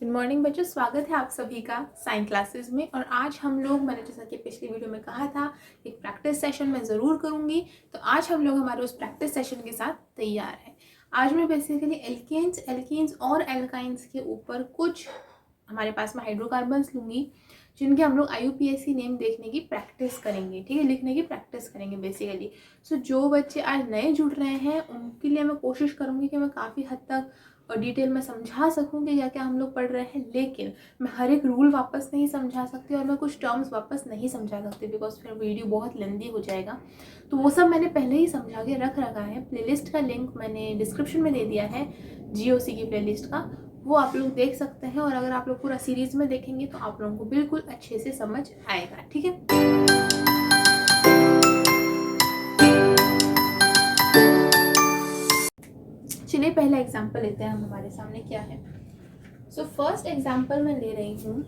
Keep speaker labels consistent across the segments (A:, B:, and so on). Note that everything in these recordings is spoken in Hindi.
A: गुड मॉर्निंग बच्चों, स्वागत है आप सभी का साइंस क्लासेस में। और आज हम लोग, मैंने जैसा कि पिछली वीडियो में कहा था, एक प्रैक्टिस सेशन मैं ज़रूर करूंगी। तो आज हम लोग हमारे उस प्रैक्टिस सेशन के साथ तैयार हैं। आज मैं बेसिकली एल्केन्स और एल्काइंस के ऊपर कुछ हमारे पास में हाइड्रोकार्बन्स लूँगी, जिनके हम लोग IUPAC नेम देखने की प्रैक्टिस करेंगे, ठीक है, लिखने की प्रैक्टिस करेंगे बेसिकली। सो जो बच्चे आज नए जुड़ रहे हैं उनके लिए मैं कोशिश करूँगी कि मैं काफ़ी हद तक और डिटेल में समझा सकूँ कि क्या क्या हम लोग पढ़ रहे हैं, लेकिन मैं हर एक रूल वापस नहीं समझा सकती और मैं कुछ टर्म्स वापस नहीं समझा सकती, बिकॉज फिर वीडियो बहुत लेंदी हो जाएगा। तो वो सब मैंने पहले ही समझा के रख रखा है। प्लेलिस्ट का लिंक मैंने डिस्क्रिप्शन में दे दिया है, GOC की प्लेलिस्ट का, वो आप लोग देख सकते हैं। और अगर आप लोग पूरा सीरीज में देखेंगे तो आप लोगों को बिल्कुल अच्छे से समझ आएगा, ठीक है। चलिए पहला एग्जाम्पल लेते हैं हम, हमारे सामने क्या है। सो फर्स्ट एग्जाम्पल मैं ले रही हूँ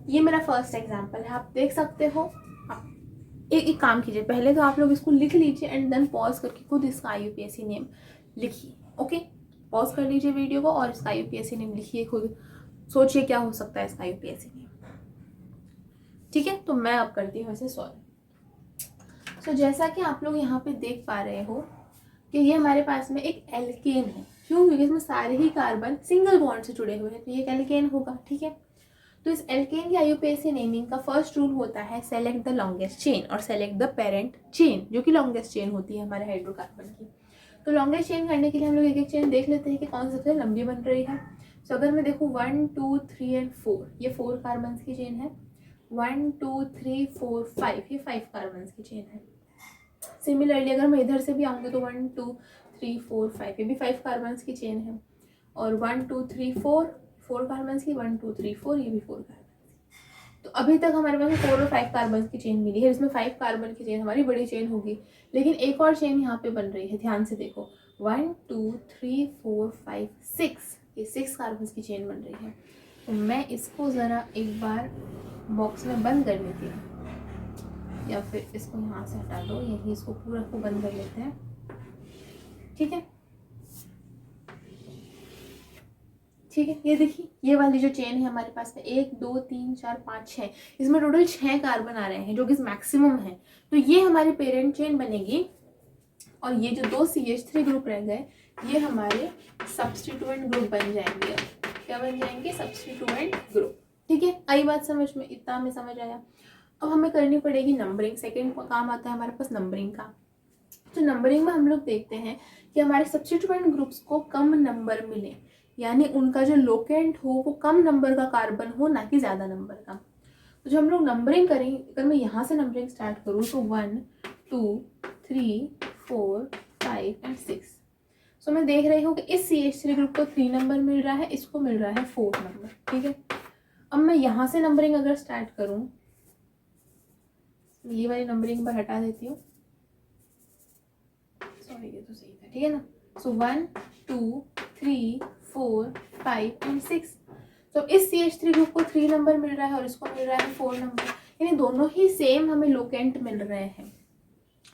A: ये मेरा फर्स्ट एग्जाम्पल है, आप देख सकते हो। एक काम कीजिए, पहले तो आप लोग इसको लिख लीजिए एंड देन पॉज करके खुद इसका IUPAC नेम लिखिए। ओके, पॉज कर लीजिए वीडियो को और इसका IUPAC नेम लिखिए, खुद सोचिए क्या हो सकता है इसका IUPAC नेम, ठीक है। तो मैं अब करती हूँ इसे सॉल्व। सो जैसा कि आप लोग यहाँ पे देख पा रहे हो कि ये हमारे पास में एक एल्केन है। क्यों? क्योंकि इसमें सारे ही कार्बन सिंगल बॉन्ड से जुड़े हुए हैं, तो ये एक एल्केन होगा, ठीक है। तो इस एल्केन की IUPAC नेमिंग का फर्स्ट रूल होता है सेलेक्ट द लॉन्गेस्ट चेन और सेलेक्ट द पेरेंट चेन, जो कि लॉन्गेस्ट चेन होती है हमारे हाइड्रोकार्बन की। तो लॉन्गेस्ट चेन करने के लिए हम लोग एक एक चेन देख लेते हैं कि कौन सी सबसे लंबी बन रही है। सो अगर मैं देखूँ 1 2 3 एंड 4, ये 4 कार्बन की चेन है। 1 2 3 4 5, ये 5 कार्बन की चेन है। सिमिलरली अगर मैं इधर से भी आऊँगी तो 1 2 3 4 5, ये भी 5 कार्बन की चेन है। और 1 2 3 4 कार्बन की, 1 2 3 4, ये भी 4 कार्बन। तो अभी तक हमारे पास 4 और 5 कार्बन की चेन मिली है, इसमें 5 कार्बन की चेन हमारी बड़ी चेन होगी। लेकिन एक और चेन यहाँ पे बन रही है, ध्यान से देखो। 1 2 3 4 5 6, ये 6 कार्बन की चेन बन रही है। तो मैं इसको ज़रा एक बार बॉक्स में बंद कर लेती हूँ, या फिर इसको यहाँ से हटा दो, यही इसको पूरा को बंद कर लेते हैं, ठीक है। ठीक है, ये देखिए, ये वाली जो चेन है हमारे पास में 1 2 3 4 5 6, इसमें टोटल 6 कार्बन आ रहे हैं, जो कि मैक्सिमम है। तो ये हमारी पेरेंट चेन बनेगी और ये जो 2 CH3 ग्रुप रह गए, ये हमारे सब्स्टिट्यूएंट ग्रुप बन जाएंगे। क्या बन जाएंगे? सब्स्टिट्यूएंट ग्रुप, ठीक है। आई बात समझ में? इतना हमें समझ आया। अब हमें करनी पड़ेगी नंबरिंग। सेकेंड काम आता है हमारे पास नंबरिंग का। तो नंबरिंग में हम लोग देखते हैं कि हमारे सब्स्टिट्यूएंट ग्रुप्स को कम नंबर मिले, यानी उनका जो लोकेंट हो वो कम नंबर का कार्बन हो, ना कि ज़्यादा नंबर का। तो जब हम लोग नंबरिंग करें, अगर मैं यहाँ से नंबरिंग स्टार्ट करूँ तो 1 2 3 4 5 एंड 6। सो मैं देख रही हूँ कि इस CH3 ग्रुप को 3 नंबर मिल रहा है, इसको मिल रहा है 4 नंबर, ठीक है। अब मैं यहाँ से नंबरिंग अगर स्टार्ट करूँ, ये वाली नंबरिंग पर हटा देती हूँ, सॉरी ये तो सही था, ठीक है ना। सो 1 2 3 4 5 एंड 6। तो इस CH3 ग्रुप को 3 नंबर मिल रहा है और इसको मिल रहा है 4 नंबर, यानी दोनों ही सेम हमें लोकेंट मिल रहे हैं।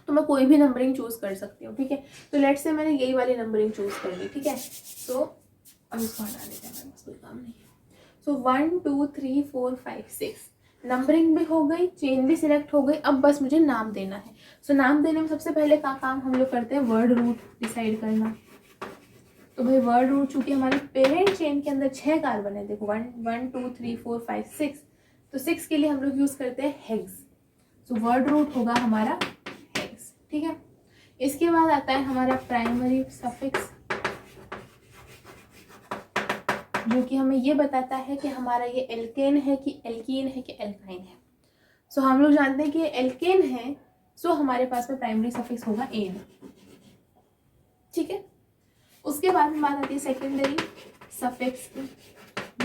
A: तो मैं कोई भी नंबरिंग चूज कर सकती हूँ, ठीक है। तो लेट्स से मैंने यही वाली नंबरिंग चूज कर ली, ठीक है। तो अब इसको हटा देते हैं, मेरे पास कोई काम नहीं है। सो 1 2 3 4 5 6 नंबरिंग भी हो गई, चेन भी सिलेक्ट हो गई। अब बस मुझे नाम देना है। सो नाम देने में सबसे पहले का काम हम लोग करते हैं वर्ड रूट डिसाइड करना। तो भाई वर्ड रूट, चूंकि हमारे पेरेंट चेन के अंदर 6 कार्बन है, देखो 1 1 2 3 4 5 6, तो 6 के लिए हम लोग यूज करते हैं हेक्स। सो वर्ड रूट होगा हमारा हेक्स, ठीक है। इसके बाद आता है हमारा प्राइमरी सफिक्स, जो कि हमें ये बताता है कि हमारा ये एल्केन है कि एल्कीन है कि एल्काइन है। सो हम लोग जानते हैं कि ये एल्केन है, सो हमारे पास में प्राइमरी सफिक्स होगा एन, ठीक है। उसके बाद में बात आती है सेकेंडरी सफिक्स की,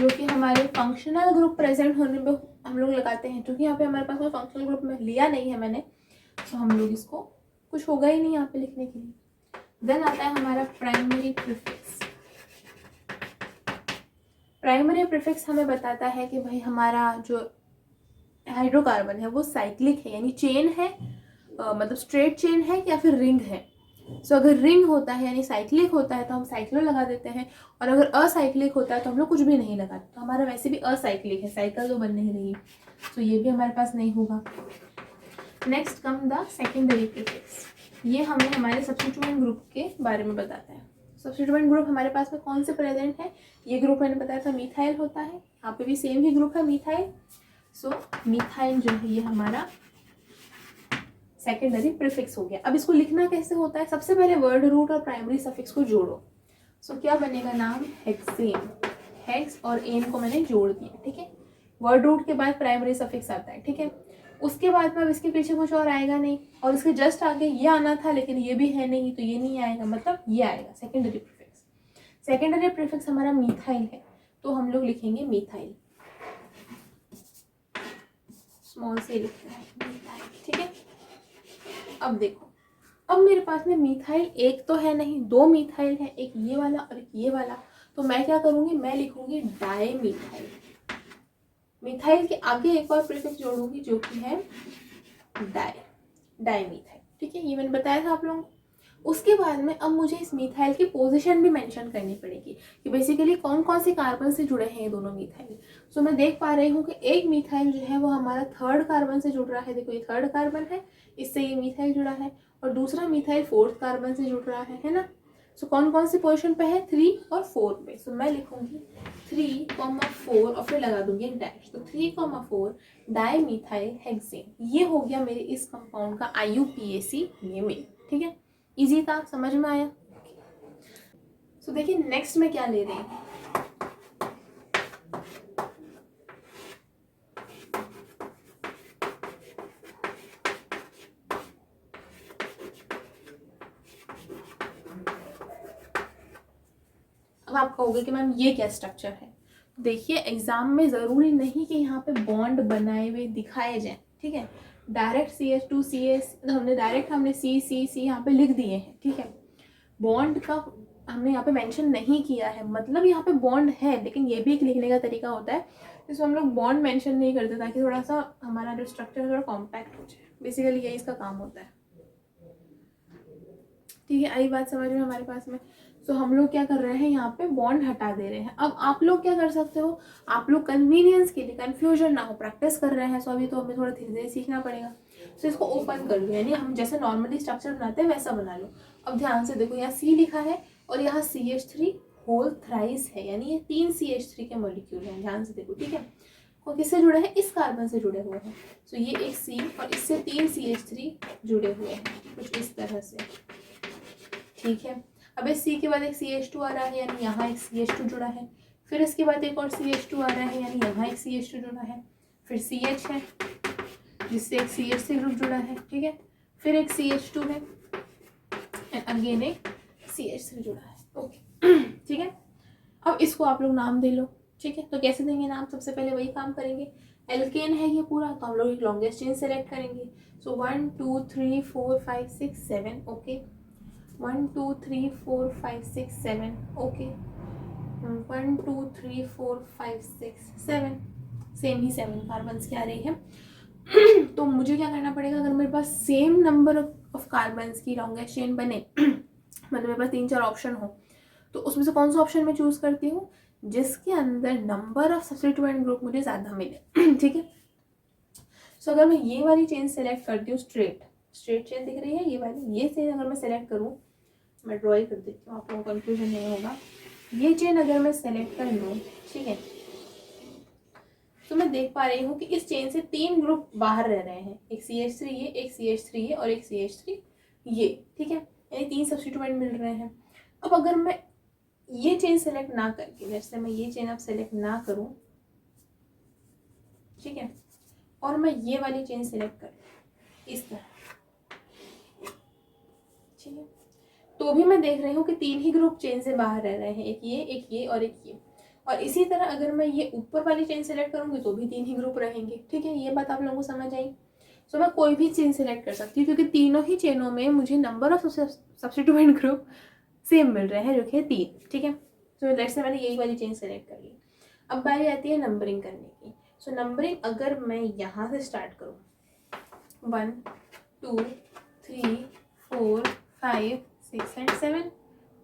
A: जो कि हमारे फंक्शनल ग्रुप प्रेजेंट होने में हम लोग लगाते हैं। क्योंकि यहाँ पे हमारे पास कोई फंक्शनल ग्रुप में लिया नहीं है मैंने, तो हम लोग इसको, कुछ होगा ही नहीं यहाँ पे लिखने के लिए। देन आता है हमारा प्राइमरी प्रीफिक्स, प्राइमरी प्रीफिक्स हमें बताता है कि भाई हमारा जो हाइड्रोकार्बन है वो साइक्लिक है, यानी चेन है, मतलब स्ट्रेट चेन है या फिर रिंग है। सो अगर रिंग होता है यानी साइक्लिक होता है तो हम साइक्लो लगा देते हैं, और अगर असाइक्लिक होता है तो हम लोग कुछ भी नहीं लगाते। तो हमारा वैसे भी असाइक्लिक है, साइकिल तो बन नहीं रही, तो ये भी हमारे पास नहीं होगा। Next come the secondary prefix. ये हमें हमारे सब्स्टिट्यूएंट ग्रुप के बारे में बताता है। सब्स्टिट्यूएंट ग्रुप हमारे पास में कौन से प्रेजेंट है? ये ग्रुप मैंने बताया था मिथाइल होता है, यहाँ पे भी सेम ही ग्रुप है मिथाइल। सो मिथाइल जो है ये हमारा सेकेंडरी प्रीफिक्स हो गया। अब इसको लिखना कैसे होता है? सबसे पहले वर्ड रूट और प्राइमरी सफिक्स को जोड़ो। सो क्या बनेगा नाम? हेक्सेन। हेक्स और एन को मैंने जोड़ दिया, ठीक है। वर्ड रूट के बाद प्राइमरी सफिक्स आता है, ठीक है। उसके बाद में अब इसके पीछे कुछ और आएगा नहीं, और इसके जस्ट आगे ये आना था लेकिन ये भी है नहीं, तो ये नहीं आएगा, मतलब ये आएगा सेकेंडरी प्रीफिक्स। सेकेंडरी प्रीफिक्स हमारा मिथाइल है, तो हम लोग लिखेंगे मिथाइल, स्मॉल से लिखना है मिथाइल, ठीक है। अब देखो, अब मेरे पास में मिथाइल एक तो है नहीं, दो मिथाइल है, एक ये वाला और एक ये वाला। तो मैं क्या करूँगी? मैं लिखूंगी डाई मिथाइल। मिथाइल के आगे एक और प्रीफिक्स जोड़ूंगी जो कि है डाई, डाई मिथाइल, ठीक है। ये मैंने बताया था आप लोगों को। उसके बाद में अब मुझे इस मिथाइल की पोजीशन भी मेंशन करनी पड़ेगी कि बेसिकली कौन कौन से कार्बन से जुड़े हैं ये दोनों मिथाइल। सो मैं देख पा रही हूँ कि एक मिथाइल जो है वो हमारा थर्ड कार्बन से जुड़ रहा है। देखो ये थर्ड कार्बन है, इससे ये मिथाइल जुड़ा है, और दूसरा मिथाइल फोर्थ कार्बन से जुड़ रहा है ना। सो कौन कौन सी पोजिशन पे है? 3 और 4 पे। सो मैं लिखूंगी 3,4 और फिर लगा दूंगी एक डैश। तो 3,4 डाई मिथाइल हेक्सेन, ये हो गया मेरे इस कंपाउंड का IUPAC नेमिंग, ठीक है। इजी था, समझ में आया? सो देखिए नेक्स्ट में क्या ले रही हूँ। अब आप कहोगे कि मैम ये क्या स्ट्रक्चर है? देखिए एग्जाम में ज़रूरी नहीं कि यहाँ पे बॉन्ड बनाए हुए दिखाए जाएं, ठीक है। डायरेक्ट CH2CH हमने C यहाँ पे लिख दिए हैं, ठीक है। बॉन्ड का हमने यहाँ पे मेंशन नहीं किया है, मतलब यहाँ पे बॉन्ड है, लेकिन ये भी एक लिखने का तरीका होता है जिसमें हम लोग बॉन्ड मेंशन नहीं करते ताकि थोड़ा सा हमारा जो स्ट्रक्चर है थोड़ा कॉम्पैक्ट हो जाए। बेसिकली यही इसका काम होता है, ठीक है। आई बात समझ में हमारे पास में? सो हम लोग क्या कर रहे हैं, यहाँ पे बॉन्ड हटा दे रहे हैं। अब आप लोग क्या कर सकते हो, आप लोग कन्वीनियंस के लिए, कन्फ्यूजन ना हो, प्रैक्टिस कर रहे हैं, सो अभी तो हमें थोड़ा धीरे धीरे सीखना पड़ेगा। सो इसको ओपन कर लो, यानी हम जैसे नॉर्मली स्ट्रक्चर बनाते हैं वैसा बना लो। अब ध्यान से देखो, यहाँ C लिखा है और यहाँ CH3 होल थ्राइस है, यानी ये 3 CH3 के मॉलिक्यूल हैं। ध्यान से देखो, ठीक है। और किससे जुड़े हैं? इस कार्बन से जुड़े हुए हैं। सो ये एक C और इससे 3 CH3 जुड़े हुए हैं, कुछ इस तरह से, ठीक है। अब इस C के बाद एक CH2 आ रहा है, यानी यहाँ एक CH2 जुड़ा है। फिर इसके बाद एक और CH2 आ रहा है, यानी यहाँ एक CH2 जुड़ा है। फिर CH है जिससे एक CH से ग्रुप जुड़ा है, ठीक है। फिर एक CH2 है एंड अगेन एक CH से जुड़ा है, ओके, ठीक है। अब इसको आप लोग नाम दे लो, ठीक है। तो कैसे देंगे नाम? सबसे पहले वही काम करेंगे। एल्केन है ये पूरा, तो हम लोग एक लॉन्गेस्ट चेन सेलेक्ट करेंगे। सो 1 2 3 4 5 6 7, ओके। 1 2 3 4 5 6 7, ओके। 1 2 3 4 5 6 7, सेम ही 7 कार्बन्स की आ रही है। तो मुझे क्या करना पड़ेगा, अगर मेरे पास सेम नंबर ऑफ कार्बन्स की लॉन्गेस्ट चेन बने, मतलब मेरे पास 3-4 ऑप्शन हो, तो उसमें से कौन सा ऑप्शन मैं चूज करती हूँ? जिसके अंदर नंबर ऑफ सब्स्टिट्यूएंट ग्रुप मुझे ज़्यादा मिले, ठीक है। सो अगर मैं ये वाली चेन सेलेक्ट करती हूँ, स्ट्रेट चेन दिख रही है ये वाली, ये चेन अगर मैं सेलेक्ट करूँ, मैं ड्रॉइंग कर देती हूँ, आप लोगों को कन्फ्यूजन नहीं होगा। ये चेन अगर मैं सेलेक्ट कर लूँ, ठीक है, तो मैं देख पा रही हूँ कि इस चेन से 3 ग्रुप बाहर रह रहे हैं, एक CH3 ये, एक CH3 ये और एक CH3 ये, ठीक है। यानी 3 सब्स्टिट्यूएंट मिल रहे हैं। अब अगर मैं ये चेन सेलेक्ट ना करके, जैसे मैं ये चेन अब सेलेक्ट ना करूँ, ठीक है, और मैं ये वाली चेन सेलेक्ट करूँ इस तरह, ठीक है, तो भी मैं देख रही हूँ कि 3 ही ग्रुप चेन से बाहर रह रहे हैं, एक ये और एक ये। और इसी तरह अगर मैं ये ऊपर वाली चेन सेलेक्ट करूँगी तो भी 3 ही ग्रुप रहेंगे, ठीक है। ये बात आप लोगों को समझ आई? सो मैं कोई भी चेन सेलेक्ट कर सकती हूँ क्योंकि तीनों ही चेनों में मुझे number of substituent group same मिल रहे हैं, जो कि 3, ठीक है। तो लेट्स से मैंने यही वाली चेन सेलेक्ट कर ली। अब बारी आती है नंबरिंग करने की। सो नंबरिंग अगर मैं यहाँ से स्टार्ट करूँ 1 2 3 4 5 6 एंड 7,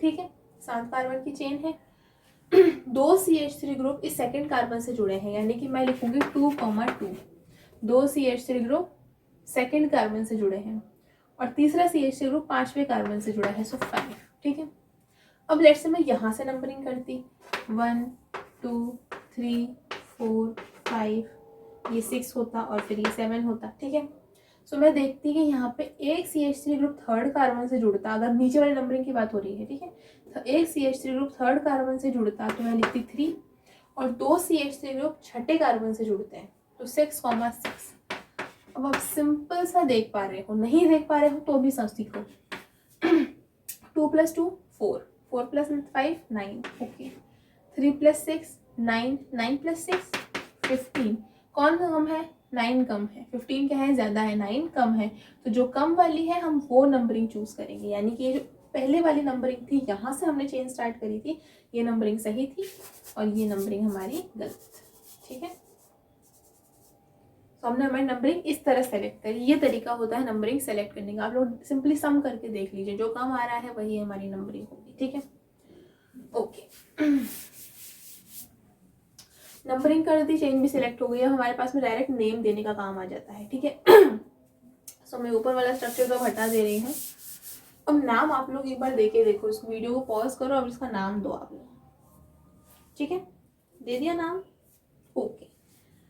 A: ठीक है, 7 कार्बन की चेन है। 2 CH3 ग्रुप इस सेकेंड कार्बन से जुड़े हैं, यानी कि मैं लिखूंगी 2,2। 2 CH3 ग्रुप सेकेंड कार्बन से जुड़े हैं और तीसरा CH3 ग्रुप 5वें कार्बन से जुड़ा है, सो 5, ठीक है। अब लेट्स से मैं यहाँ से नंबरिंग करती 1 2 3 4 5, ये 6 होता और फिर ये 7 होता, ठीक है। सो मैं देखती कि यहाँ पे एक CH3 ग्रुप थर्ड कार्बन से जुड़ता, अगर नीचे वाली नंबरिंग की बात हो रही है, ठीक है, तो एक CH3 ग्रुप थर्ड कार्बन से जुड़ता तो मैं लिखती 3, और 2 CH3 ग्रुप छठे कार्बन से जुड़ते हैं तो 6,6। अब आप सिंपल सा देख पा रहे हो, नहीं देख पा रहे हो तो भी समझ सीखो। 2 + 2 4, 4 + 5 9, ओके। 3 + 6 9, 9 + 6 15। कौन कम है? 9 कम है। 15 क्या है? ज़्यादा है। 9 कम है। तो जो कम वाली है हम वो नंबरिंग चूज करेंगे, यानी कि ये जो पहले वाली नंबरिंग थी, यहाँ से हमने चेन स्टार्ट करी थी, ये नंबरिंग सही थी और ये नंबरिंग हमारी गलत, ठीक है। तो हमने हमारी नंबरिंग इस तरह सेलेक्ट करी। ये तरीका होता है नंबरिंग सेलेक्ट करने का। आप लोग सिंपली सम करके देख लीजिए, जो कम आ रहा है वही हमारी नंबरिंग होगी, ठीक है। ओके, नंबरिंग कर दी, चेन भी सिलेक्ट हो गई। अब हमारे पास में डायरेक्ट नेम देने का काम आ जाता है, ठीक है। सो मैं ऊपर वाला स्ट्रक्चर तो हटा दे रही हूँ। अब नाम आप लोग एक बार देके देखो, इस वीडियो को पॉज करो और इसका नाम दो आप लोग, ठीक है। दे दिया नाम, ओके।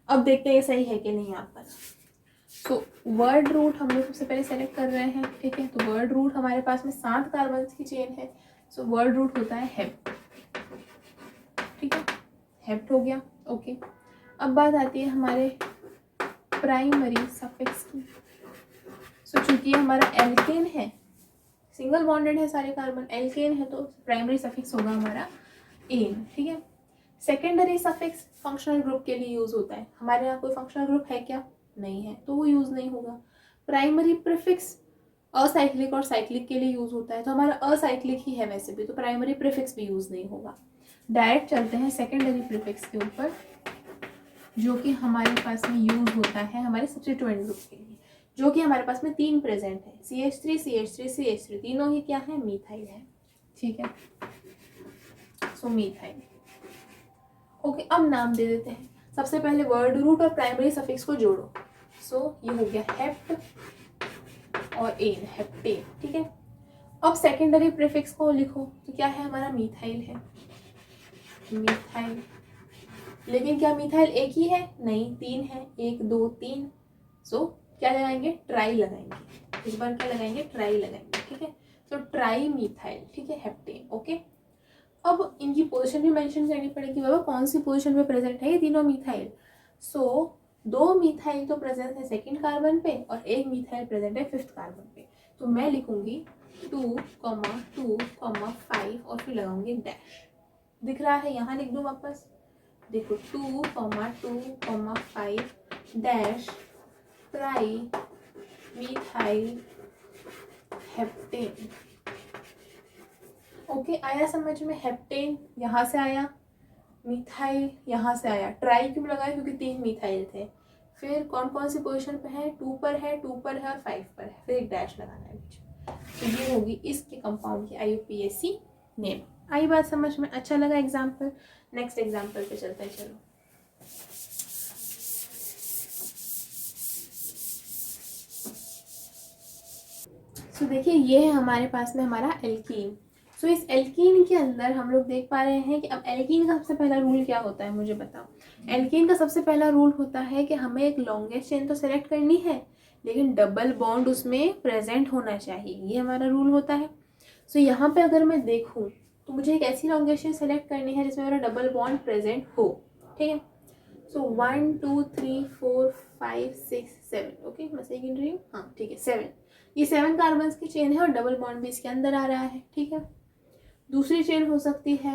A: अब देखते हैं सही है कि नहीं आपका। सो वर्ड रूट हम लोग सबसे पहले सेलेक्ट कर रहे हैं, ठीक है। तो वर्ड रूट हमारे पास में 7 कार्बन की चेन है, सो वर्ड रूट होता है हेप्ट, ठीक है। हेप्ट हो गया, ओके। अब बात आती है हमारे प्राइमरी सफिक्स की। सो चूंकि हमारा एल्केन है, सिंगल बॉन्डेड है सारे कार्बन, एल्केन है, तो प्राइमरी सफिक्स होगा हमारा एन, ठीक है। सेकेंडरी सफिक्स फंक्शनल ग्रुप के लिए यूज होता है। हमारे यहाँ कोई फंक्शनल ग्रुप है क्या? नहीं है, तो वो यूज नहीं होगा। प्राइमरी प्रीफिक्स असाइक्लिक और साइक्लिक के लिए यूज होता है, तो हमारा असाइक्लिक ही है वैसे भी, तो प्राइमरी प्रीफिक्स भी यूज नहीं होगा। डायरेक्ट चलते हैं सेकेंडरी प्रीफिक्स के ऊपर, जो कि हमारे पास में यूज होता है हमारे सब्स्टिट्यूएंट ग्रुप के लिए, जो कि हमारे पास में 3 प्रेजेंट है, CH3 CH3 CH3, तीनों ही क्या है? मीथाइल है, ठीक है। सो मीथाइल, ओके। अब नाम दे देते हैं। सबसे पहले वर्ड रूट और प्राइमरी सफिक्स को जोड़ो। सो ये हो गया हेप्ट और एन, हेप्टेन, ठीक है। अब सेकेंडरी प्रीफिक्स को लिखो, तो क्या है हमारा? मीथाइल है, मीथाइल। लेकिन क्या मीथाइल एक ही है? नहीं, 3 है, 1 2 3। सो क्या लगाएंगे? ट्राई लगाएंगे। इस बार क्या लगाएंगे? ट्राई लगाएंगे, ठीक है। तो ट्राई मीथाइल, ठीक है, हेप्टेन, ओके। अब इनकी पोजीशन भी मेंशन करनी पड़ेगी, बाबा कौन सी पोजीशन पे प्रेजेंट है ये तीनों मीथाइल। सो 2 मीथाइल तो प्रेजेंट है सेकेंड कार्बन पे और 1 मीथाइल प्रेजेंट है फिफ्थ कार्बन पे। तो मैं लिखूंगी 2, 2, 5 और फिर लगाऊंगी डैश। दिख रहा है? यहाँ लिख दूँ वापस, देखो 2, 2, 5 dash try methyl heptane, okay. आया समझ में? हेप्टेन यहाँ से आया, मीथाइल यहाँ से आया। ट्राई क्यों लगाया? क्योंकि 3 मीथाइल थे। फिर कौन कौन सी पोजीशन पे है? 2 पर है, 2 पर है और 5 पर है, फिर एक डैश लगाना है बीच में। तो ये होगी इसके कंपाउंड की IUPAC नेम। आई बात समझ में? अच्छा लगा एग्जाम्पल? नेक्स्ट एग्जाम्पल पे चलते हैं, चलो। सो देखिए, ये है हमारे पास में हमारा एल्कीन। सो इस एल्कीन के अंदर हम लोग देख पा रहे हैं कि अब एल्कीन का सबसे पहला रूल क्या होता है, मुझे बताओ। एल्कीन का सबसे पहला रूल होता है कि हमें एक लॉन्गेस्ट चेन तो सेलेक्ट करनी है, लेकिन डबल बॉन्ड उसमें प्रेजेंट होना चाहिए, ये हमारा रूल होता है। सो यहाँ पे अगर मैं देखूँ तो मुझे एक ऐसी लॉन्गेस्ट चेन सेलेक्ट करनी है जिसमें मेरा डबल बॉन्ड प्रेजेंट हो, ठीक है। सो 1 2 3 4 5 6 7, ओके। मैं सही गिन रही हूँ? हाँ, ठीक है, 7। ये 7 कार्बन की चेन है और डबल बॉन्ड भी इसके अंदर आ रहा है, ठीक है। दूसरी चेन हो सकती है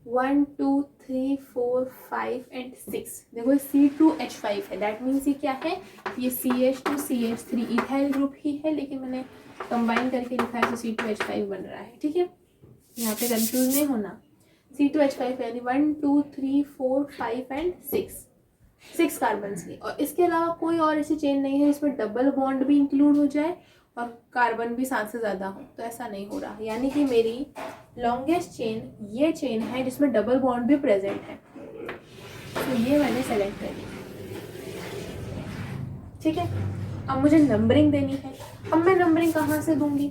A: 1 2 3 4 5 एंड 6। देखो C2H5 है, दैट मीन्स ये क्या है? ये CH2CH3 इथाइल ग्रुप ही है, लेकिन मैंने कंबाइन करके लिखा है तो C2H5 बन रहा है, ठीक है। यहाँ पे कंफ्यूज नहीं होना। C2H5 यानी 1 2 3 4 5 एंड 6 कार्बन्स की। और इसके अलावा कोई और ऐसी चेन नहीं है जिसमें डबल बॉन्ड भी इंक्लूड हो जाए और कार्बन भी 7 से ज़्यादा हो, तो ऐसा नहीं हो रहा। यानी कि मेरी लॉन्गेस्ट चेन ये चेन है जिसमें डबल बॉन्ड भी प्रेजेंट है, तो ये मैंने सेलेक्ट कर लिया। ठीक है, अब मुझे नंबरिंग देनी है। अब मैं नंबरिंग कहाँ से दूंगी?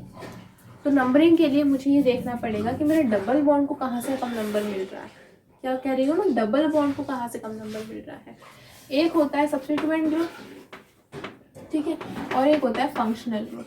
A: तो नंबरिंग के लिए मुझे ये देखना पड़ेगा कि मेरे डबल बॉन्ड को कहाँ से कम नंबर मिल रहा है। क्या कह रही हूँ मैं? डबल बॉन्ड को कहाँ से कम नंबर मिल रहा है। एक होता है सब्स्टिट्यूएंट ग्रुप, ठीक है, और एक होता है फंक्शनल ग्रुप।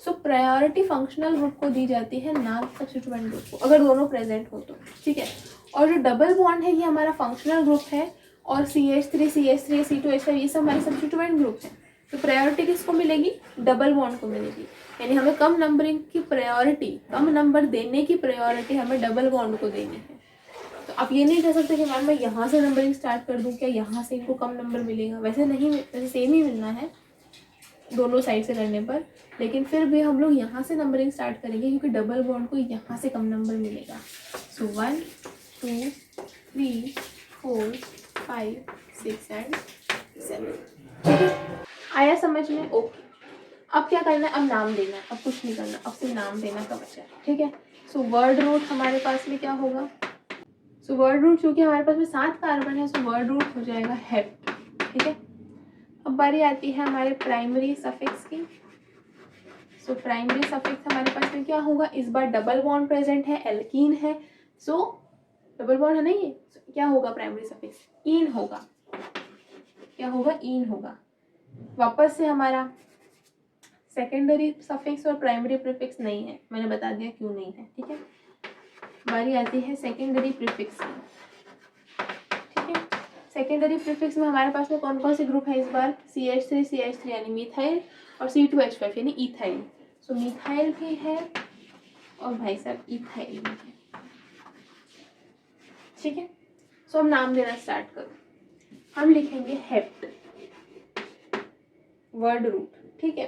A: सो प्रायोरिटी फंक्शनल ग्रुप को दी जाती है, ना सब्स्टिट्यूएंट ग्रुप को, अगर दोनों प्रेजेंट हो तो। ठीक है, और जो डबल बॉन्ड है ये हमारा फंक्शनल ग्रुप है, और CH3 CH3 C2H5 ये सब हमारे सब्स्टिट्यूएंट ग्रुप हैं। तो प्रायोरिटी किसको मिलेगी? डबल बॉन्ड को मिलेगी। यानी हमें कम नंबरिंग की प्रायोरिटी, कम नंबर देने की प्रायोरिटी हमें डबल बॉन्ड को देनी है। तो आप ये नहीं कह सकते कि मैम मैं यहाँ से नंबरिंग स्टार्ट कर दूँ, क्या यहाँ से इनको कम नंबर मिलेगा? वैसे नहीं, वैसे सेम ही मिलना है दोनों साइड से करने पर, लेकिन फिर भी हम लोग यहाँ से नंबरिंग स्टार्ट करेंगे क्योंकि डबल बॉन्ड को यहाँ से कम नंबर मिलेगा। सो 1 2 3 4 5 6 एंड 7। ठीक है, आया समझ में? ओके, अब क्या करना है? अब नाम देना है, अब कुछ नहीं करना, अब सिर्फ नाम देना का बचा है। ठीक है, सो वर्ड रूट हमारे पास में क्या होगा? सो वर्ड रूट, चूँकि हमारे पास में 7 कार्बन है, सो वर्ड रूट हो जाएगा हेप्ट। ठीक है, अब बारी आती है हमारे प्राइमरी सफिक्स की। सो प्राइमरी सफिक्स हमारे पास में क्या होगा? इस बार डबल बॉन्ड प्रेजेंट है, एल्कीन है, सो डबल बॉन्ड है नहीं है, क्या होगा प्राइमरी सफिक्स? ईन होगा। क्या होगा? ईन होगा। वापस से हमारा सेकेंडरी सफिक्स और प्राइमरी प्रीफिक्स नहीं है, मैंने बता दिया क्यों नहीं है। ठीक है, बारी आती है सेकेंडरी प्रीफिक्स की। ठीक है, सेकेंडरी प्रीफिक्स में हमारे पास में कौन कौन से ग्रुप है इस बार? CH3 यानी मीथाइल, और C2H5 यानी इथाइल। सो मीथाइल भी है और भाई साहब इथाइल भी है। ठीक है, सो हम नाम देना स्टार्ट करो। हम लिखेंगे हेप्ट, वर्ड रूट। ठीक है,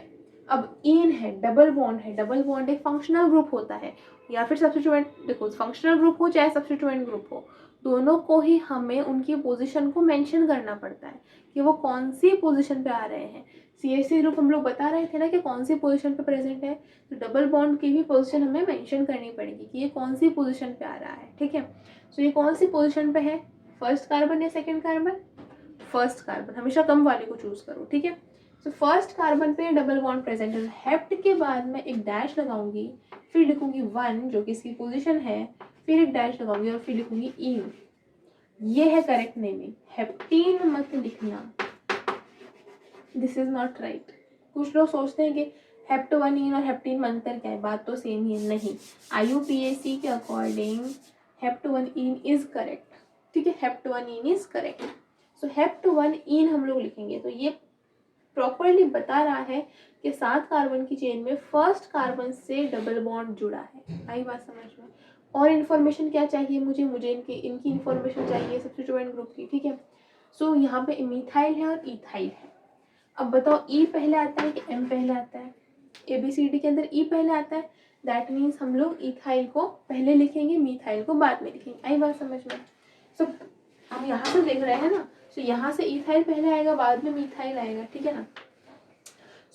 A: अब ईन है, डबल बॉन्ड है, डबल बॉन्ड एक फंक्शनल ग्रुप होता है या फिर सब्स्टिट्यूएंट, देखो फंक्शनल ग्रुप हो चाहे सब्स्टिट्यूएंट ग्रुप हो, दोनों को ही हमें उनकी पोजीशन को मेंशन करना पड़ता है कि वो कौन सी पोजीशन पे आ रहे हैं। CH3 ग्रुप हम लोग बता रहे थे ना कि कौन सी पोजीशन पे प्रेजेंट है, तो डबल बॉन्ड की भी पोजीशन हमें मेंशन करनी पड़ेगी कि ये कौन सी पोजीशन पे आ रहा है। ठीक है, सो ये कौन सी पोजीशन पे है? फर्स्ट कार्बन या सेकेंड कार्बन? फर्स्ट कार्बन, हमेशा कम वाले को चूज करो। ठीक है, तो फर्स्ट कार्बन पे डबल बॉन्ड प्रेजेंट है, हेप्ट के बाद मैं एक डैश लगाऊंगी, फिर लिखूंगी 1 जो कि इसकी पोजीशन है, फिर एक डैश लगाऊंगी और फिर लिखूंगी ईन। ये है करेक्ट नेमिंग। हेप्टीन मत लिखना, दिस इज नॉट राइट। कुछ लोग सोचते हैं कि हेप्ट 1 ईन और हेप्टीन में अंतर क्या है, बात तो सेम ही है। नहीं, IUPAC के according hept 1 in is correct. ठीक है, hept 1 in is correct. So hept 1 ईन हम लोग लिखेंगे, तो ये प्रॉपरली बता रहा है कि 7 कार्बन की चेन में फर्स्ट कार्बन से डबल बॉन्ड जुड़ा है। आई बात समझ में? और इन्फॉर्मेशन क्या चाहिए मुझे इनकी इन्फॉर्मेशन चाहिए सब्स्टिट्यूएंट ग्रुप की। ठीक है, सो यहाँ पे मिथाइल है और इथाइल है। अब बताओ ई पहले आता है कि एम पहले आता है? ABCD के अंदर ई पहले आता है, दैट मीन्स हम लोग इथाइल को पहले लिखेंगे, मिथाइल को बाद में लिखेंगे। आई बात समझ में? सो हम यहाँ से देख रहे हैं ना, सो यहाँ से इथाइल पहले आएगा, बाद में मिथाइल आएगा। ठीक है ना,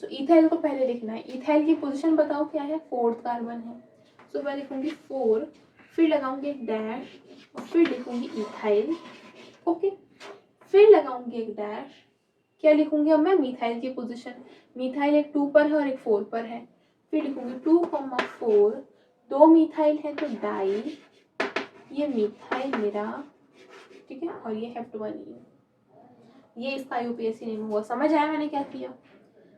A: सो इथाइल को पहले लिखना है। इथाइल की पोजीशन बताओ क्या है? फोर्थ कार्बन है, सो मैं लिखूंगी 4, फिर लगाऊंगी एक डैश और फिर लिखूंगी इथाइल। ओके, फिर लगाऊंगी एक डैश, क्या लिखूंगी अब मैं? मिथाइल की पोजीशन। मिथाइल एक 2 पर है और एक 4 पर है, फिर लिखूंगी 2,4, 2 मिथाइल है तो डाई, ये मिथाइल मेरा। ठीक है, और ये हेप्ट 1 ईन, ये इसका IUPAC नेम हुआ। समझ आया मैंने क्या किया?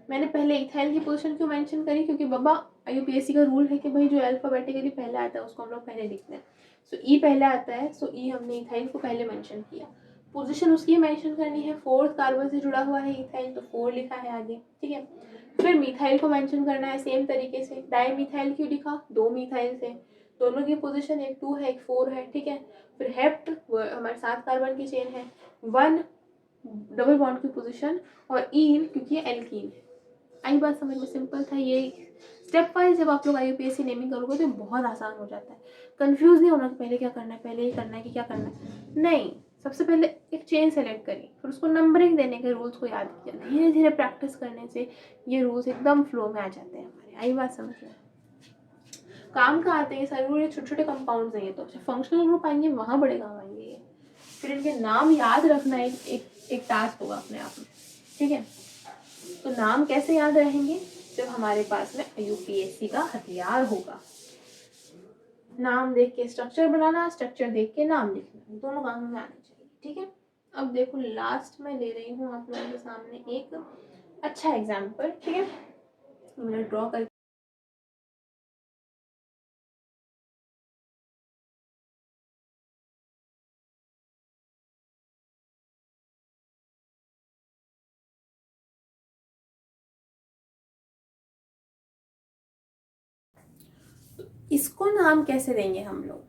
A: मैंने पहले इथाइल की पोजीशन क्यों मेंशन करी? क्योंकि बाबा IUPAC का रूल है कि भाई जो अल्फाबेटिकली पहले आता है उसको हम लोग पहले लिखते हैं। सो ई पहले आता है, सो ई हमने इथाइल को पहले मेंशन किया। पोजीशन उसकी मेंशन करनी है, फोर्थ कार्बन से जुड़ा हुआ है इथाइल, तो 4 लिखा है आगे। ठीक है, फिर मिथाइल को मेंशन करना है सेम तरीके से। डाई मिथाइल क्यों लिखा? 2 मिथाइल से, दोनों की पोजीशन एक 2 है एक 4 है। ठीक है, फिर हेप्ट हमारे 7 कार्बन की चेन है, 1 डबल बॉन्ड की पोजीशन, और ईन क्योंकि ये एल्कीन है। आई बात समझ में? सिंपल था, ये स्टेप वाइज जब आप लोग IUPAC नेमिंग करोगे तो बहुत आसान हो जाता है। कंफ्यूज नहीं होना कि पहले क्या करना है, पहले ये करना है कि क्या करना है, नहीं। सबसे पहले एक चेन सेलेक्ट करी, फिर उसको नंबरिंग देने के रूल्स को याद किया। धीरे धीरे प्रैक्टिस करने से ये रूल्स एकदम फ्लो में आ जाते हैं हमारे। आई बात समझ में? काम का आते हैं सारे छोटे छोटे कंपाउंड्स हैं ये, तो फंक्शनल ग्रुप आएंगे वहाँ बड़े काम आएंगे ये। फिर इनके नाम याद रखना एक टास्क होगा अपने आप में, ठीक है। तो नाम कैसे याद रहेंगे? जब हमारे पास में IUPAC का हथियार होगा। नाम देख के स्ट्रक्चर बनाना, स्ट्रक्चर देख के नाम लिखना, दोनों काम में आने चाहिए, ठीक है। अब देखो लास्ट में ले रही हूँ आप लोगों के सामने एक अच्छा एग्जाम्पल, ठीक है। मैंने ड्रॉ कर इसको नाम कैसे देंगे हम लोग?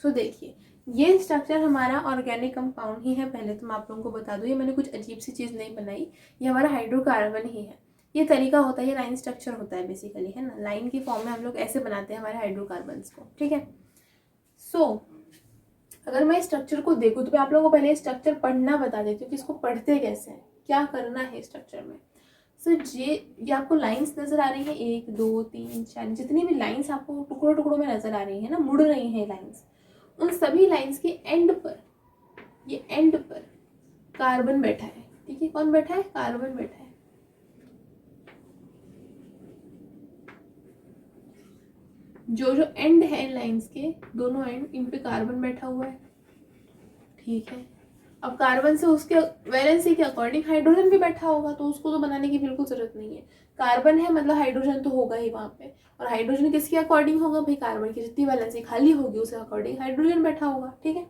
A: सो देखिए, ये स्ट्रक्चर हमारा ऑर्गेनिक कंपाउंड ही है। पहले तो मैं आप लोगों को बता दूं, ये मैंने कुछ अजीब सी चीज़ नहीं बनाई, ये हमारा हाइड्रोकार्बन ही है। ये तरीका होता है, ये लाइन स्ट्रक्चर होता है बेसिकली, है ना। लाइन की फॉर्म में हम लोग ऐसे बनाते हैं हमारे हाइड्रोकार्बन्स को, ठीक है। सो अगर मैं स्ट्रक्चर को देखूँ तो मैं आप लोगों को पहले स्ट्रक्चर पढ़ना बता देती हूँ कि इसको पढ़ते कैसे हैं, क्या करना है स्ट्रक्चर में। सो ये आपको लाइंस नजर आ रही है, 1 2 3 4, जितनी भी लाइंस आपको टुकड़ों टुकड़ों में नजर आ रही है ना, मुड़ रही हैं लाइंस, उन सभी लाइंस के एंड पर, ये एंड पर कार्बन बैठा है, ठीक है। कौन बैठा है? कार्बन बैठा है। जो जो एंड है लाइंस के, दोनों एंड, इन पे कार्बन बैठा हुआ है, ठीक है। अब कार्बन से उसके वैलेंसी के अकॉर्डिंग हाइड्रोजन भी बैठा होगा, तो उसको तो बनाने की बिल्कुल जरूरत नहीं है। कार्बन है मतलब हाइड्रोजन तो होगा ही वहाँ पे, और हाइड्रोजन किसके अकॉर्डिंग होगा भाई? कार्बन की जितनी वैलेंसी खाली होगी उसके अकॉर्डिंग हाइड्रोजन बैठा होगा, ठीक है।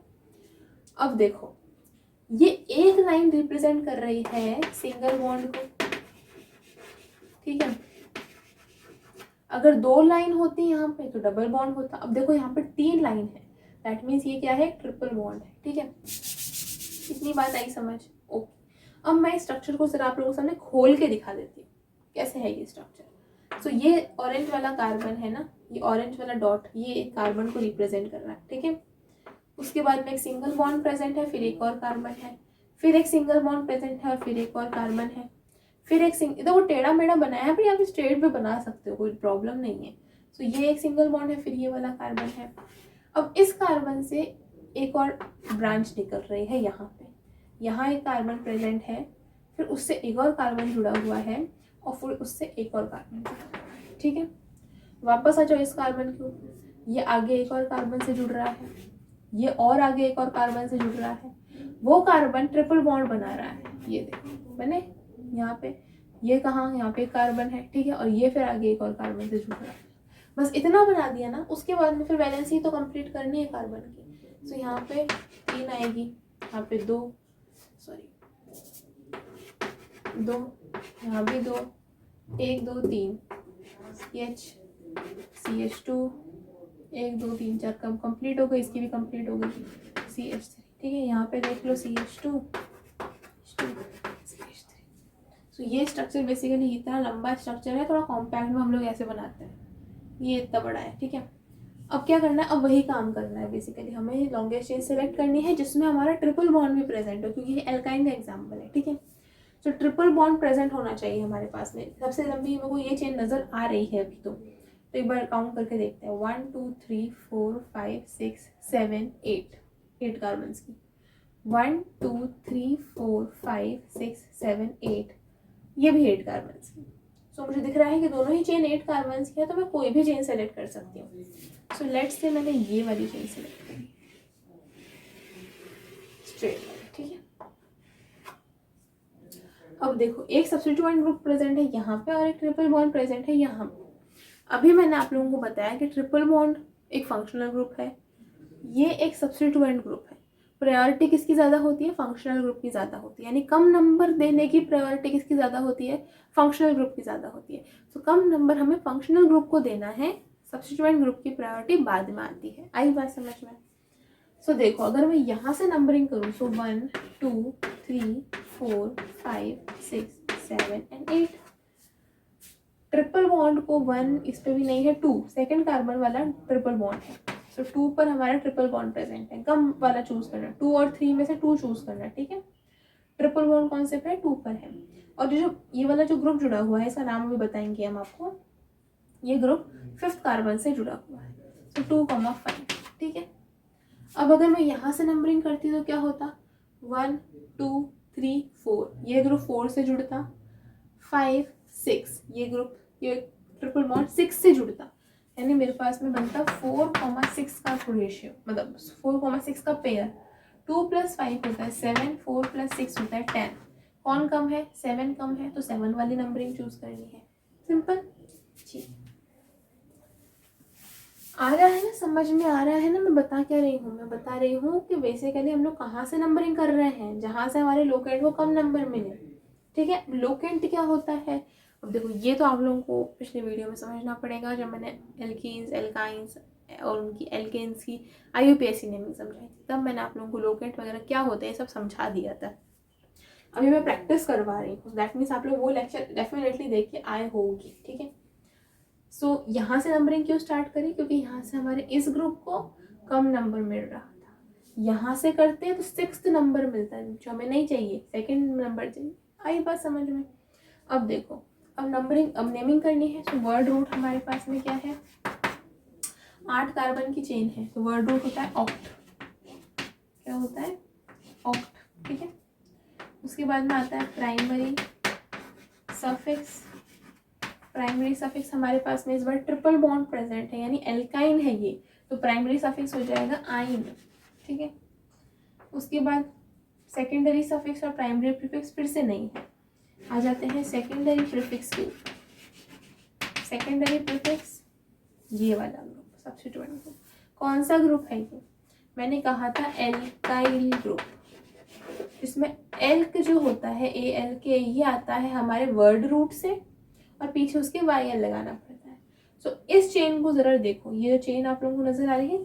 A: अब देखो, ये एक लाइन रिप्रेजेंट कर रही है सिंगल बॉन्ड को, ठीक है। अगर 2 लाइन होती यहाँ पे तो डबल बॉन्ड होता। अब देखो यहाँ पे 3 लाइन है, दैट मीन्स ये क्या है? ट्रिपल बॉन्ड है, ठीक है। इतनी बात आई समझ? ओके। अब मैं स्ट्रक्चर को जरा आप लोगों के सामने खोल के दिखा देती हूँ कैसे है ये स्ट्रक्चर। सो ये ऑरेंज वाला कार्बन है ना, ये ऑरेंज वाला डॉट, ये एक कार्बन को रिप्रेजेंट कर रहा है, ठीक है। उसके बाद में एक सिंगल बॉन्ड प्रेजेंट है, फिर एक और कार्बन है, फिर एक सिंगल बॉन्ड प्रेजेंट है और फिर एक और कार्बन है, फिर एक देखो टेढ़ा मेढ़ा बनाया है, पर आप स्ट्रेट भी बना सकते हो, कोई प्रॉब्लम नहीं है। सो ये एक सिंगल बॉन्ड है, फिर ये वाला कार्बन है। अब इस कार्बन से एक और ब्रांच निकल रही है यहाँ पे, यहाँ एक कार्बन प्रेजेंट है, फिर उससे एक और कार्बन जुड़ा हुआ है, और फिर उससे एक और कार्बन जुड़ा हुआ है, ठीक है। वापस आ जाओ इस कार्बन के ऊपर, ये आगे एक और कार्बन से जुड़ रहा है, ये और आगे एक और कार्बन से जुड़ रहा है, वो कार्बन ट्रिपल बॉन्ड बना रहा है, ये देखो बने यहाँ पे, ये कहाँ? यहाँ पे कार्बन है, ठीक है, और ये फिर आगे एक और कार्बन से जुड़ रहा है। बस इतना बना दिया ना। उसके बाद में फिर वैलेंसी तो कंप्लीट करनी है कार्बन की। सो यहाँ पे 3 आएगी, यहाँ पे 2, सॉरी 2, यहाँ भी 2, 1 2 3, CH2, 1 2 3 4 कम कंप्लीट हो गई, इसकी भी कंप्लीट हो गई, CH3, ठीक है। यहाँ पे देख लो CH2, CH3। सो ये स्ट्रक्चर बेसिकली इतना लंबा स्ट्रक्चर है, थोड़ा कॉम्पैक्ट में हम लोग ऐसे बनाते हैं, ये इतना बड़ा है, ठीक है। अब क्या करना है? अब वही काम करना है बेसिकली, हमें लॉन्गेस्ट चेन सेलेक्ट करनी है जिसमें हमारा ट्रिपल बॉन्ड भी प्रेजेंट हो, क्योंकि ये एल्काइन का एग्जांपल है, ठीक है। तो ट्रिपल बॉन्ड प्रेजेंट होना चाहिए हमारे पास में। सबसे लंबी मेरे को ये चेन नजर आ रही है अभी तो एक बार काउंट करके देखते हैं, 1 2 3 4 5 6 7 8 कार्बन की, 1 2 3 4 5 6 7 8, ये भी 8 कार्बन की। सो मुझे दिख रहा है कि दोनों ही चेन 8 कार्बन की है, तो मैं कोई भी चेन सेलेक्ट कर सकती हूँ। सो लेट्स से मैंने ये वाली चेन सेलेक्ट करी, स्ट्रेट वाली, ठीक है। अब देखो, एक सब्स्टिट्यूएंट ग्रुप प्रेजेंट है यहाँ पे और एक ट्रिपल बॉन्ड प्रेजेंट है यहाँ पे। अभी मैंने आप लोगों को बताया कि ट्रिपल बॉन्ड एक फंक्शनल ग्रुप है, ये एक सब्स्टिट्यूएंट ग्रुप है। प्रायोरिटी किसकी ज़्यादा होती है? फंक्शनल ग्रुप की ज़्यादा होती है, यानी कम नंबर देने की प्रायोरिटी किसकी ज़्यादा होती है? फंक्शनल ग्रुप की ज़्यादा होती है। तो कम नंबर हमें फंक्शनल ग्रुप को देना है, सब्स्टिट्यूएंट ग्रुप की प्रायोरिटी बाद में आती है। आई बात समझ में? सो देखो, अगर मैं यहाँ से नंबरिंग करूँ, सो 1 2 3 4 5 6 7 and 8, ट्रिपल बॉन्ड को 1 इस पे भी नहीं है, 2 सेकेंड कार्बन वाला ट्रिपल बॉन्ड है, सो 2 पर हमारा ट्रिपल बॉन्ड प्रेजेंट है, कम वाला चूज करना, 2 और 3 में से 2 चूज करना, ठीक है। ट्रिपल बॉन्ड कौन से पे है, 2 पर है। और जो ये वाला जो ग्रुप जुड़ा हुआ है, इसका नाम अभी बताएंगे हम आपको, ये ग्रुप 5th कार्बन से जुड़ा हुआ है, तो 2,5, ठीक है। अब अगर मैं यहाँ से नंबरिंग करती तो क्या होता, 1 2 3 4, ये ग्रुप 4 से जुड़ता, 5 6, ये ग्रुप ये ट्रिपल बॉन्ड 6 से जुड़ता, यानी मेरे पास में बनता 4,6 का रेशियो, मतलब 4,6 का पेयर। 2 + 5 होता है 7, 4 + 6 होता है 10। कौन कम है, 7 कम है, तो 7 वाली नंबरिंग चूज करनी है, सिंपल। ठीक, आ रहा है ना, समझ में आ रहा है ना। मैं बता क्या रही हूँ, मैं बता रही हूँ कि बेसिकली हम लोग कहाँ से नंबरिंग कर रहे हैं, जहाँ से हमारे लोकेंट को कम नंबर मिले, ठीक है। लोकेंट क्या होता है, अब देखो ये तो आप लोगों को पिछले वीडियो में समझना पड़ेगा, जब मैंने एल्कीन्स एल्काइंस और उनकी एल्केन्स की IUPAC नेमिंग समझाई थी, तब मैंने आप लोगों को लोकेंट वगैरह क्या होते हैं सब समझा दिया था। अभी मैं प्रैक्टिस करवा रही हूँ, दैट मीन्स आप लोग वो लेक्चर डेफिनेटली देख के आए होगी, ठीक है। सो यहाँ से नंबरिंग क्यों स्टार्ट करी, क्योंकि यहाँ से हमारे इस ग्रुप को कम नंबर मिल रहा था, यहाँ से करते हैं तो 6th नंबर मिलता है, जो हमें नहीं चाहिए, 2nd नंबर चाहिए। आई बात समझ में। अब देखो, अब नंबरिंग, अब नेमिंग करनी है, तो वर्ड रूट हमारे पास में क्या है, 8 कार्बन की चेन है, तो वर्ड रूट होता है ऑक्ट, क्या होता है, ऑक्ट, ठीक है। उसके बाद में आता है प्राइमरी सफिक्स। प्राइमरी सफिक्स हमारे पास में इस बार ट्रिपल बॉन्ड प्रेजेंट है, यानी एल्काइन है ये, तो प्राइमरी सफिक्स हो जाएगा आइन, ठीक है। उसके बाद सेकेंडरी सफिक्स और प्राइमरी प्रीफिक्स फिर से नहीं है, आ जाते हैं सेकेंडरी प्रीफिक्स के ऊपर। सेकेंडरी प्रीफिक्स ये वाला ग्रुप, सब्स्टिट्यूएंट ग्रुप, कौन सा ग्रुप है ये, मैंने कहा था एल्काइल ग्रुप। इसमें एल्क जो होता है, ALK, ये आता है हमारे वर्ड रूट से, और पीछे उसके YL लगाना पड़ता है। सो इस चेन को जरा देखो, ये जो चेन आप लोगों को नजर आ रही है,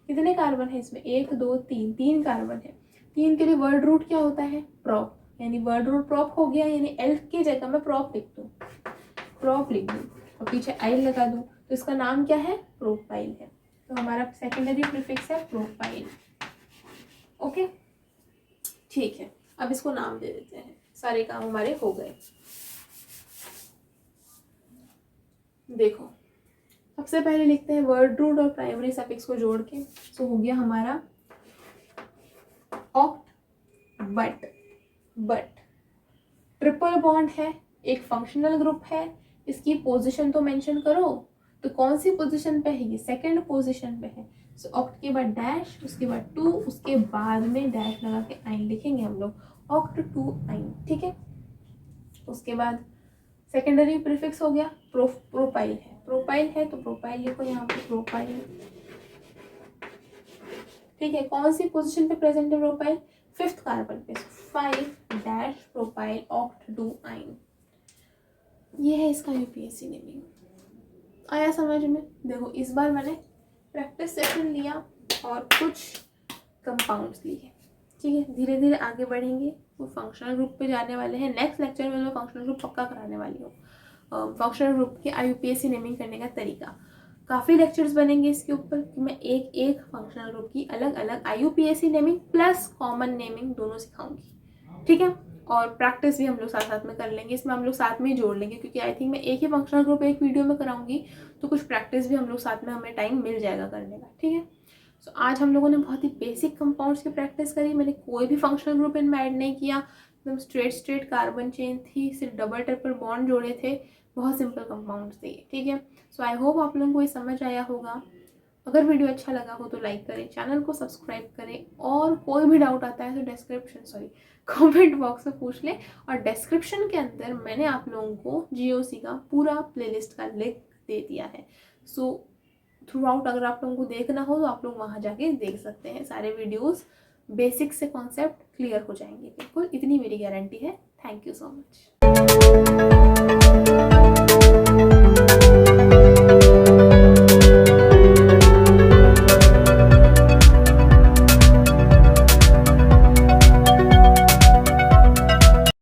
A: कितने कार्बन है इसमें, 1 2 3, 3 कार्बन है। 3 के लिए वर्ड रूट क्या होता है, प्रॉप, यानी वर्ड रूट प्रॉप हो गया, यानी एल्क की जगह मैं प्रॉप लिख दूँ, प्रॉप लिख दूँ और पीछे आइल लगा दूँ, तो इसका नाम क्या है, प्रोपाइल है। तो हमारा सेकेंडरी प्रीफिक्स है प्रोपाइल, ओके, ठीक है। अब इसको नाम दे देते हैं, सारे काम हमारे हो गए। देखो, सबसे पहले लिखते हैं वर्ड रूट और प्राइमरी सफिक्स को जोड़ के, सो हो गया हमारा ऑक्ट बट ट्रिपल बॉन्ड है, एक फंक्शनल ग्रुप है, इसकी पोजीशन तो मेंशन करो, तो कौन सी पोजीशन पे है ये, 2nd पोजीशन पे है। सो ऑक्ट के बाद डैश, उसके बाद 2, उसके बाद में डैश लगा के आइन लिखेंगे हम लोग, ऑक्ट 2 आइन, ठीक है। उसके बाद सेकेंडरी प्रीफिक्स हो गया, प्रोपाइल है, प्रोपाइल है तो प्रोपाइल लिखो यहाँ पे, प्रोपाइल, ठीक है। कौन सी पोजीशन पे प्रेजेंट है प्रोपाइल, 5th कार्बन पे, 5 डैश प्रोपाइल ऑक्ट 2 आइन, ये है इसका UPSC नेमिंग। आया समझ में। देखो इस बार मैंने प्रैक्टिस सेशन लिया और कुछ कंपाउंड्स लिए, ठीक है। धीरे धीरे आगे बढ़ेंगे, वो फंक्शनल ग्रुप पे जाने वाले हैं। नेक्स्ट लेक्चर में मैं फंक्शनल ग्रुप पक्का कराने वाली हूँ, फंक्शनल ग्रुप की IUPAC नेमिंग करने का तरीका। काफ़ी लेक्चर्स बनेंगे इसके ऊपर कि मैं एक एक फंक्शनल ग्रुप की अलग अलग IUPAC naming plus common naming दोनों सिखाऊंगी, ठीक है। और प्रैक्टिस भी हम लोग साथ साथ में कर लेंगे, इसमें हम लोग साथ में ही जोड़ लेंगे, क्योंकि आई थिंक मैं एक ही फंक्शनल ग्रुप एक वीडियो में कराऊंगी, तो कुछ प्रैक्टिस भी हम लोग साथ में, हमें टाइम मिल जाएगा करने का, ठीक है। सो आज हम लोगों ने बहुत ही बेसिक कंपाउंड्स की प्रैक्टिस करी, मैंने कोई भी फंक्शनल ग्रुप इनमें ऐड नहीं किया, एकदम स्ट्रेट कार्बन चेन थी, सिर्फ डबल ट्रिपल बॉन्ड जोड़े थे, बहुत सिंपल कंपाउंड्स थे, ठीक है। सो आई होप आप लोगों को ये समझ आया होगा। अगर वीडियो अच्छा लगा हो तो लाइक करें, चैनल को सब्सक्राइब करें, और कोई भी डाउट आता है तो कमेंट बॉक्स में पूछ लें, और डिस्क्रिप्शन के अंदर मैंने आप लोगों को GOC का पूरा प्लेलिस्ट का लिंक दे दिया है। सो थ्रू आउट अगर आप लोगों को देखना हो तो आप लोग वहाँ जाके देख सकते हैं, सारे वीडियोस बेसिक से कॉन्सेप्ट क्लियर हो जाएंगे, बिल्कुल इतनी मेरी गारंटी है। Thank you so much.